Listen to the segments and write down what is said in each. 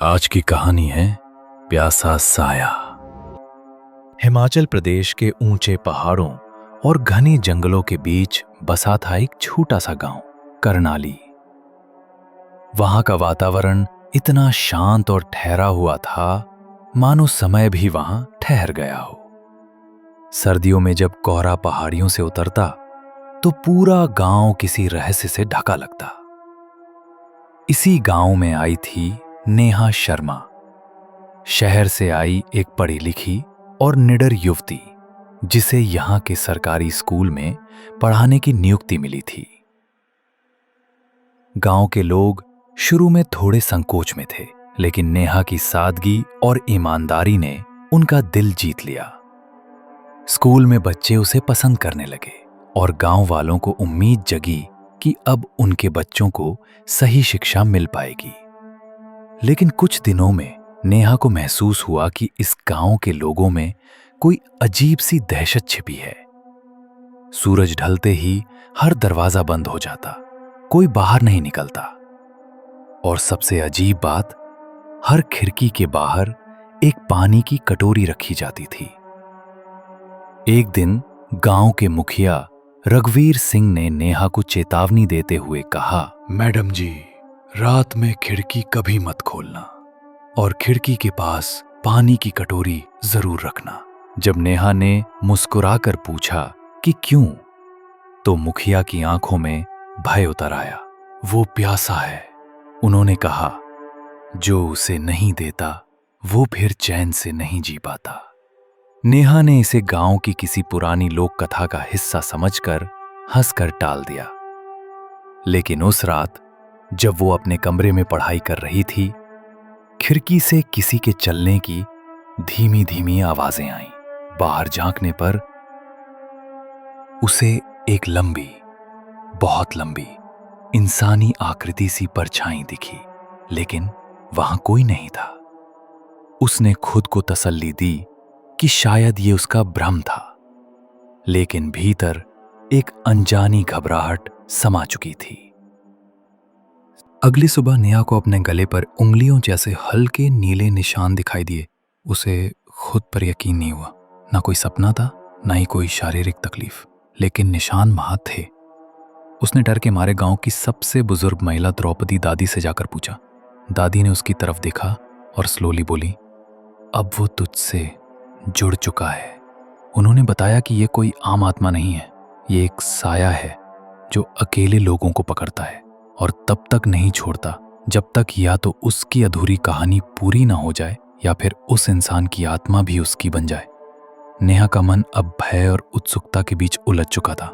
आज की कहानी है प्यासा साया। हिमाचल प्रदेश के ऊंचे पहाड़ों और घने जंगलों के बीच बसा था एक छोटा सा गांव करनाली। वहां का वातावरण इतना शांत और ठहरा हुआ था मानो समय भी वहां ठहर गया हो। सर्दियों में जब कोहरा पहाड़ियों से उतरता तो पूरा गांव किसी रहस्य से ढका लगता। इसी गांव में आई थी नेहा शर्मा, शहर से आई एक पढ़ी लिखी और निडर युवती जिसे यहां के सरकारी स्कूल में पढ़ाने की नियुक्ति मिली थी। गांव के लोग शुरू में थोड़े संकोच में थे, लेकिन नेहा की सादगी और ईमानदारी ने उनका दिल जीत लिया। स्कूल में बच्चे उसे पसंद करने लगे और गांव वालों को उम्मीद जगी कि अब उनके बच्चों को सही शिक्षा मिल पाएगी। लेकिन कुछ दिनों में नेहा को महसूस हुआ कि इस गांव के लोगों में कोई अजीब सी दहशत छिपी है। सूरज ढलते ही हर दरवाजा बंद हो जाता, कोई बाहर नहीं निकलता और सबसे अजीब बात, हर खिड़की के बाहर एक पानी की कटोरी रखी जाती थी। एक दिन गांव के मुखिया रघुवीर सिंह ने नेहा को चेतावनी देते हुए कहा, मैडम जी, रात में खिड़की कभी मत खोलना और खिड़की के पास पानी की कटोरी जरूर रखना। जब नेहा ने मुस्कुराकर पूछा कि क्यों, तो मुखिया की आंखों में भय उतर आया। वो प्यासा है, उन्होंने कहा, जो उसे नहीं देता वो फिर चैन से नहीं जी पाता। नेहा ने इसे गांव की किसी पुरानी लोक कथा का हिस्सा समझकर हंसकर टाल दिया। लेकिन उस रात जब वो अपने कमरे में पढ़ाई कर रही थी, खिड़की से किसी के चलने की धीमी धीमी आवाजें आईं। बाहर झांकने पर उसे एक लंबी, बहुत लंबी इंसानी आकृति सी परछाई दिखी, लेकिन वहां कोई नहीं था। उसने खुद को तसल्ली दी कि शायद ये उसका भ्रम था, लेकिन भीतर एक अनजानी घबराहट समा चुकी थी। अगली सुबह नेहा को अपने गले पर उंगलियों जैसे हल्के नीले निशान दिखाई दिए। उसे खुद पर यकीन नहीं हुआ। ना कोई सपना था, ना ही कोई शारीरिक तकलीफ, लेकिन निशान वहां थे। उसने डर के मारे गांव की सबसे बुजुर्ग महिला द्रौपदी दादी से जाकर पूछा। दादी ने उसकी तरफ देखा और स्लोली बोली, अब वो तुझसे जुड़ चुका है। उन्होंने बताया कि ये कोई आम आत्मा नहीं है, ये एक साया है जो अकेले लोगों को पकड़ता है और तब तक नहीं छोड़ता जब तक या तो उसकी अधूरी कहानी पूरी ना हो जाए या फिर उस इंसान की आत्मा भी उसकी बन जाए। नेहा का मन अब भय और उत्सुकता के बीच उलझ चुका था।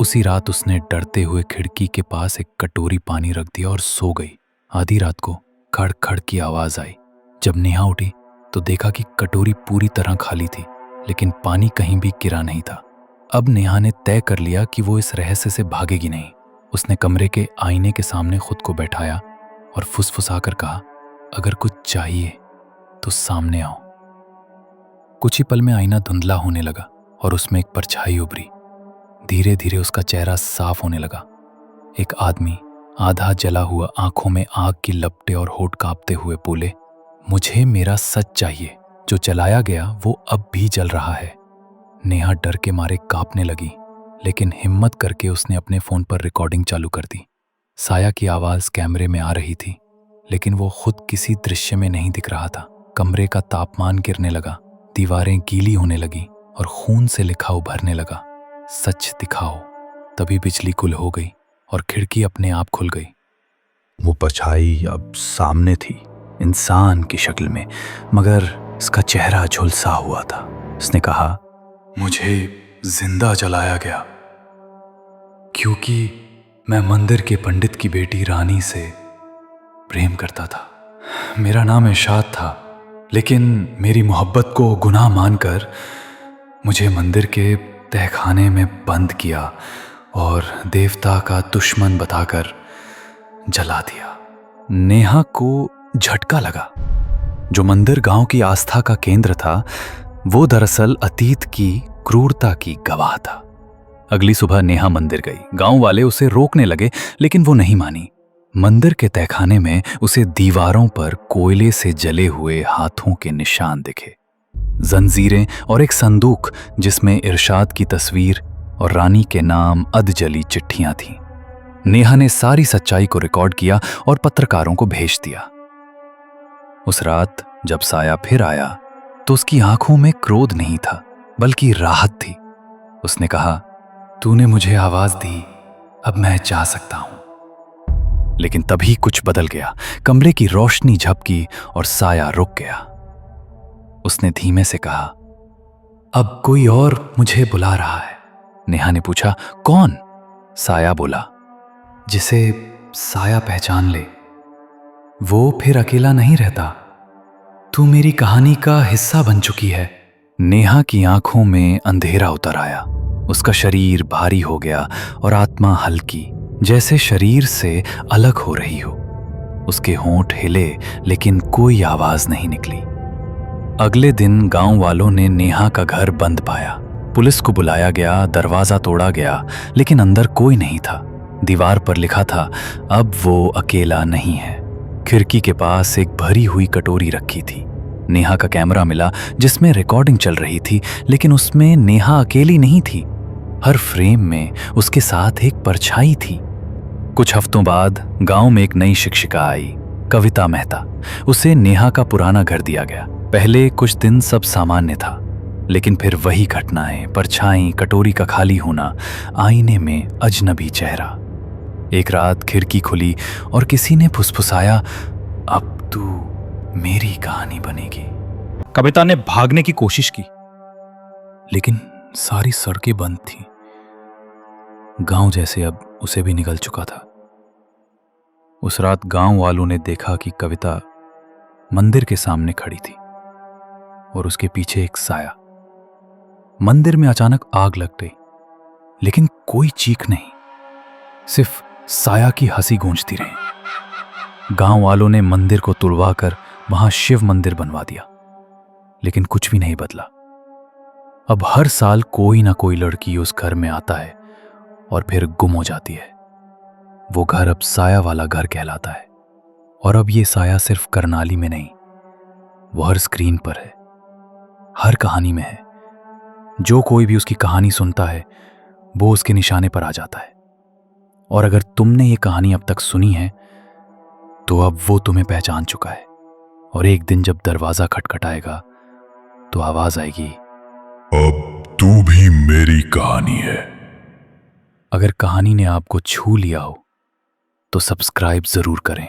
उसी रात उसने डरते हुए खिड़की के पास एक कटोरी पानी रख दिया और सो गई। आधी रात को खड़ खड़ की आवाज आई। जब नेहा उठी तो देखा कि कटोरी पूरी तरह खाली थी, लेकिन पानी कहीं भी गिरा नहीं था। अब नेहा ने तय कर लिया कि वो इस रहस्य से भागेगी नहीं। उसने कमरे के आईने के सामने खुद को बैठाया और फुसफुसाकर कहा, अगर कुछ चाहिए तो सामने आओ। कुछ ही पल में आईना धुंधला होने लगा और उसमें एक परछाई उभरी। धीरे धीरे उसका चेहरा साफ होने लगा। एक आदमी आधा जला हुआ, आंखों में आग की लपटें और होठ कांपते हुए बोले, मुझे मेरा सच चाहिए। जो जलाया गया वो अब भी जल रहा है। नेहा डर के मारे कांपने लगी, लेकिन हिम्मत करके उसने अपने फोन पर रिकॉर्डिंग चालू कर दी। साया की आवाज कैमरे में आ रही थी, लेकिन वो खुद किसी दृश्य में नहीं दिख रहा था। कमरे का तापमान गिरने लगा, दीवारें गीली होने लगी और खून से लिखा उभरने लगा, सच दिखाओ। तभी बिजली गुल हो गई और खिड़की अपने आप खुल गई। वो परछाई अब सामने थी, इंसान की शक्ल में, मगर इसका चेहरा झुलसा हुआ था। उसने कहा, मुझे जिंदा जलाया गया क्योंकि मैं मंदिर के पंडित की बेटी रानी से प्रेम करता था। मेरा नाम इरशाद था, लेकिन मेरी मोहब्बत को गुनाह मानकर मुझे मंदिर के तहखाने में बंद किया और देवता का दुश्मन बताकर जला दिया। नेहा को झटका लगा। जो मंदिर गांव की आस्था का केंद्र था, वो दरअसल अतीत की क्रूरता की गवाह था। अगली सुबह नेहा मंदिर गई। गांव वाले उसे रोकने लगे, लेकिन वो नहीं मानी। मंदिर के तहखाने में उसे दीवारों पर कोयले से जले हुए हाथों के निशान दिखे, जंजीरें और एक संदूक जिसमें इरशाद की तस्वीर और रानी के नाम अधजली चिट्ठियां थीं। नेहा ने सारी सच्चाई को रिकॉर्ड किया और पत्रकारों को भेज दिया। उस रात जब साया फिर आया तो उसकी आंखों में क्रोध नहीं था, बल्कि राहत थी। उसने कहा, तूने मुझे आवाज दी, अब मैं जा सकता हूं। लेकिन तभी कुछ बदल गया। कमरे की रोशनी झपकी और साया रुक गया। उसने धीमे से कहा, अब कोई और मुझे बुला रहा है। नेहा ने पूछा, कौन? साया बोला, जिसे साया पहचान ले, वो फिर अकेला नहीं रहता। तू मेरी कहानी का हिस्सा बन चुकी है। नेहा की आंखों में अंधेरा उतर आया। उसका शरीर भारी हो गया और आत्मा हल्की, जैसे शरीर से अलग हो रही हो। उसके होंठ हिले, लेकिन कोई आवाज नहीं निकली। अगले दिन गांव वालों ने नेहा का घर बंद पाया। पुलिस को बुलाया गया, दरवाजा तोड़ा गया, लेकिन अंदर कोई नहीं था। दीवार पर लिखा था, अब वो अकेला नहीं है। खिड़की के पास एक भरी हुई कटोरी रखी थी। नेहा का कैमरा मिला जिसमें रिकॉर्डिंग चल रही थी, लेकिन उसमें नेहा अकेली नहीं थी। हर फ्रेम में उसके साथ एक परछाई थी। कुछ हफ्तों बाद गांव में एक नई शिक्षिका आई, कविता मेहता। उसे नेहा का पुराना घर दिया गया। पहले कुछ दिन सब सामान्य था, लेकिन फिर वही घटनाएं, परछाई, कटोरी का खाली होना, आईने में अजनबी चेहरा। एक रात खिड़की खुली और किसी ने फुसफुसाया, अब तू मेरी कहानी बनेगी। कविता ने भागने की कोशिश की, लेकिन सारी सड़कें बंद थीं। गांव जैसे अब उसे भी निगल चुका था। उस रात गांव वालों ने देखा कि कविता मंदिर के सामने खड़ी थी और उसके पीछे एक साया। मंदिर में अचानक आग लग गई, लेकिन कोई चीख नहीं, सिर्फ साया की हंसी गूंजती रही। गांव वालों ने मंदिर को तुड़वाकर वहां शिव मंदिर बनवा दिया, लेकिन कुछ भी नहीं बदला। अब हर साल कोई ना कोई लड़की उस घर में आता है और फिर गुम हो जाती है। वो घर अब साया वाला घर कहलाता है। और अब ये साया सिर्फ करनाली में नहीं, वो हर स्क्रीन पर है, हर कहानी में है। जो कोई भी उसकी कहानी सुनता है, वो उसके निशाने पर आ जाता है। और अगर तुमने ये कहानी अब तक सुनी है, तो अब वो तुम्हें पहचान चुका है। और एक दिन जब दरवाजा खटखटाएगा, तो आवाज आएगी, अब तू भी मेरी कहानी है। अगर कहानी ने आपको छू लिया हो, तो सब्सक्राइब जरूर करें।